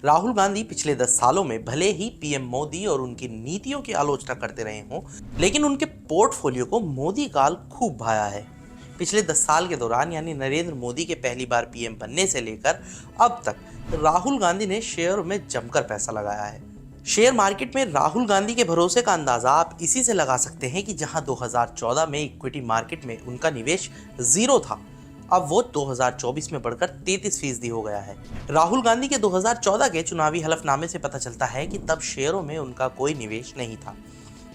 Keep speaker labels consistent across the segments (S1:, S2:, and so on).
S1: राहुल गांधी पिछले 10 सालों में भले ही पीएम मोदी और उनकी नीतियों की आलोचना करते रहे हों, लेकिन उनके पोर्टफोलियो को मोदी काल खूब भाया है। पिछले 10 साल के दौरान यानी नरेंद्र मोदी के पहली बार पीएम बनने से लेकर अब तक राहुल गांधी ने शेयर में जमकर पैसा लगाया है। शेयर मार्केट में राहुल गांधी के भरोसे का अंदाजा आप इसी से लगा सकते हैं कि जहां 2014 में इक्विटी मार्केट में उनका निवेश जीरो था, अब वो 2024 में बढ़कर 33% हो गया है। राहुल गांधी के 2014 के चुनावी हलफनामे से पता चलता है कि तब शेयरों में उनका कोई निवेश नहीं था।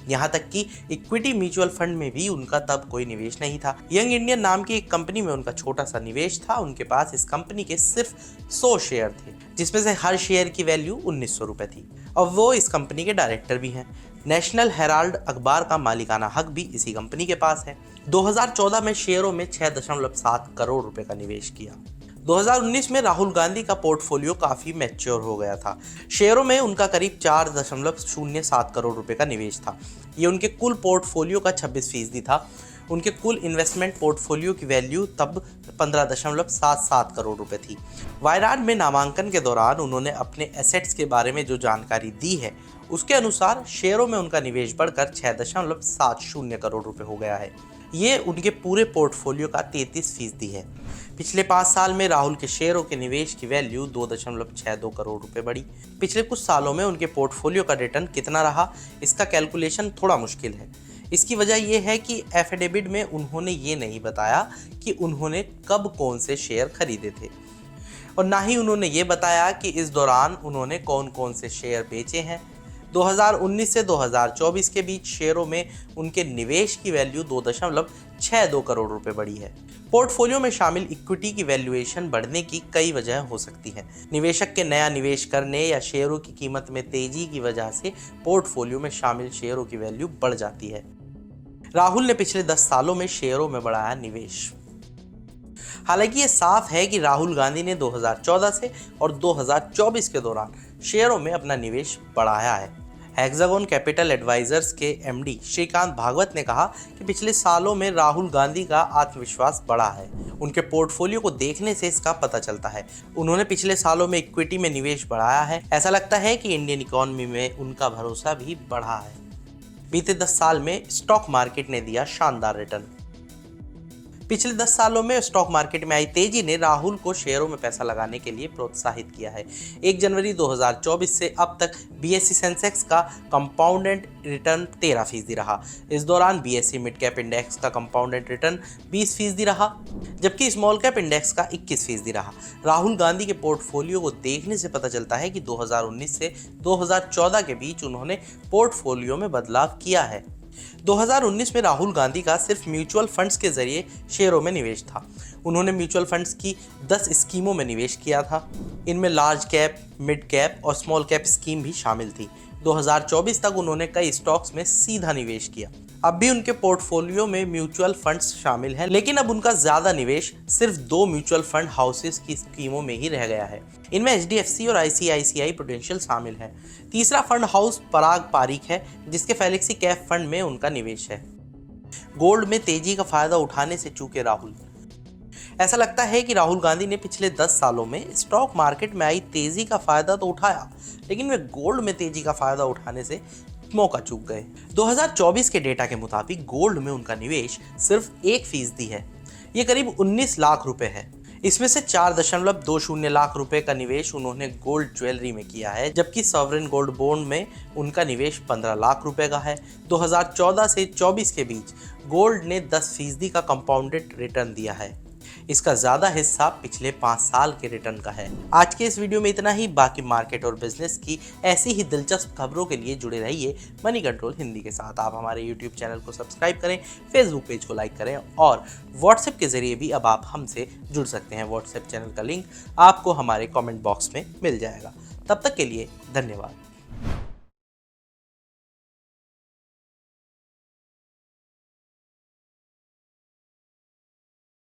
S1: यहाँ तक कि इक्विटी म्यूचुअल फंड में भी उनका तब कोई निवेश नहीं था। यंग इंडियन नाम की एक कंपनी में उनका छोटा सा निवेश था। उनके पास इस कंपनी के सिर्फ 100 शेयर थे, जिसमें से हर शेयर की वैल्यू 1900 रुपए थी। अब वो इस कंपनी के डायरेक्टर भी हैं। नेशनल हेराल्ड अखबार का मालिकाना हक भी इसी कंपनी के पास है। 2014 में शेयरों में 6.7 करोड़ रुपए का निवेश किया। 2019 में राहुल गांधी का पोर्टफोलियो काफी मैच्योर हो गया था। शेयरों में उनका करीब 4.07 करोड़ रुपए का निवेश था। ये उनके कुल पोर्टफोलियो का 26% था। उनके कुल इन्वेस्टमेंट पोर्टफोलियो की वैल्यू तब 15.77 करोड़ रुपए थी। वायनाड में नामांकन के दौरान उन्होंने अपने एसेट्स के बारे में जो जानकारी दी है, उसके अनुसार शेयरों में उनका निवेश बढ़कर 6.70 करोड़ रुपए हो गया है। ये उनके पूरे पोर्टफोलियो का 33% है। पिछले 5 साल में राहुल के शेयरों के निवेश की वैल्यू 2.62 करोड़ रुपए बढ़ी। पिछले कुछ सालों में उनके पोर्टफोलियो का रिटर्न कितना रहा, इसका कैलकुलेशन थोड़ा मुश्किल है। इसकी वजह यह है कि एफिडेविट में उन्होंने ये नहीं बताया कि उन्होंने कब कौन से शेयर खरीदे थे, और ना ही उन्होंने ये बताया कि इस दौरान उन्होंने कौन कौन से शेयर बेचे हैं। 2019 से 2024 के बीच शेयरों में उनके निवेश की वैल्यू 2.62 करोड़ रुपए बढ़ी है। पोर्टफोलियो में शामिल इक्विटी की वैल्यूएशन बढ़ने की कई वजह हो सकती है। निवेशक के नया निवेश करने या शेयरों की कीमत में तेजी की वजह से पोर्टफोलियो में शामिल शेयरों की वैल्यू बढ़ जाती है। राहुल ने पिछले 10 सालों में शेयरों में बढ़ाया निवेश। हालांकि ये साफ है कि राहुल गांधी ने 2014 से और 2024 के दौरान शेयरों में अपना निवेश बढ़ाया है। हेक्सागोन कैपिटल एडवाइजर्स के एमडी श्रीकांत भागवत ने कहा कि पिछले सालों में राहुल गांधी का आत्मविश्वास बढ़ा है। उनके पोर्टफोलियो को देखने से इसका पता चलता है। उन्होंने पिछले सालों में इक्विटी में निवेश बढ़ाया है। ऐसा लगता है कि इंडियन इकोनॉमी में उनका भरोसा भी बढ़ा है। बीते 10 साल में स्टॉक मार्केट ने दिया शानदार रिटर्न। पिछले 10 सालों में स्टॉक मार्केट में आई तेजी ने राहुल को शेयरों में पैसा लगाने के लिए प्रोत्साहित किया है। 1 जनवरी 2024 से अब तक बीएसई सेंसेक्स का कंपाउंडेड रिटर्न 13% रहा। इस दौरान बीएसई मिड कैप इंडेक्स का कंपाउंडेड रिटर्न 20% रहा, जबकि स्मॉल कैप इंडेक्स का 21% रहा। राहुल गांधी के पोर्टफोलियो को देखने से पता चलता है कि 2019 से 2014 के बीच उन्होंने पोर्टफोलियो में बदलाव किया है। 2019 में राहुल गांधी का सिर्फ म्यूचुअल फंड्स के जरिए शेयरों में निवेश था। उन्होंने म्यूचुअल फंड्स की 10 स्कीमों में निवेश किया था। इनमें लार्ज कैप, मिड कैप और स्मॉल कैप स्कीम भी शामिल थी। 2024 तक उन्होंने कई स्टॉक्स में सीधा निवेश किया। अब भी उनके पोर्टफोलियो में म्यूचुअल फंड्स शामिल हैं, लेकिन अब उनका ज्यादा निवेश सिर्फ 2 म्यूचुअल फंड हाउसेस की स्कीमों में ही रह गया है। इनमें एचडीएफसी और आईसीआईसीआई प्रूडेंशियल शामिल है। तीसरा फंड हाउस पराग पारिक है, जिसके फेलिक्सी कैप फंड में उनका निवेश है। गोल्ड में तेजी का फायदा उठाने से चूके राहुल। ऐसा लगता है कि राहुल गांधी ने पिछले 10 सालों में स्टॉक मार्केट में आई तेजी का फायदा तो उठाया, लेकिन वे गोल्ड में तेजी का फायदा उठाने से मौका चूक गए। 2024 के डेटा के मुताबिक गोल्ड में उनका निवेश सिर्फ 1% है। ये करीब 19 लाख रुपए है। इसमें से 4.20 लाख रुपए का निवेश उन्होंने गोल्ड ज्वेलरी में किया है, जबकि सॉवरेन गोल्ड बॉन्ड में उनका निवेश 15 लाख रुपए का है। 2014 से 24 के बीच गोल्ड ने 10% का कंपाउंडेड रिटर्न दिया है। इसका ज्यादा हिस्सा पिछले 5 साल के रिटर्न का है। आज के इस वीडियो में इतना ही। बाकी मार्केट और बिजनेस की ऐसी ही दिलचस्प खबरों के लिए जुड़े रहिए मनी कंट्रोल हिंदी के साथ। आप हमारे यूट्यूब चैनल को सब्सक्राइब करें, फेसबुक पेज को लाइक करें और व्हाट्सएप के जरिए भी अब आप हमसे जुड़ सकते हैं। व्हाट्सएप चैनल का लिंक आपको हमारे कॉमेंट बॉक्स में मिल जाएगा। तब तक के लिए धन्यवाद।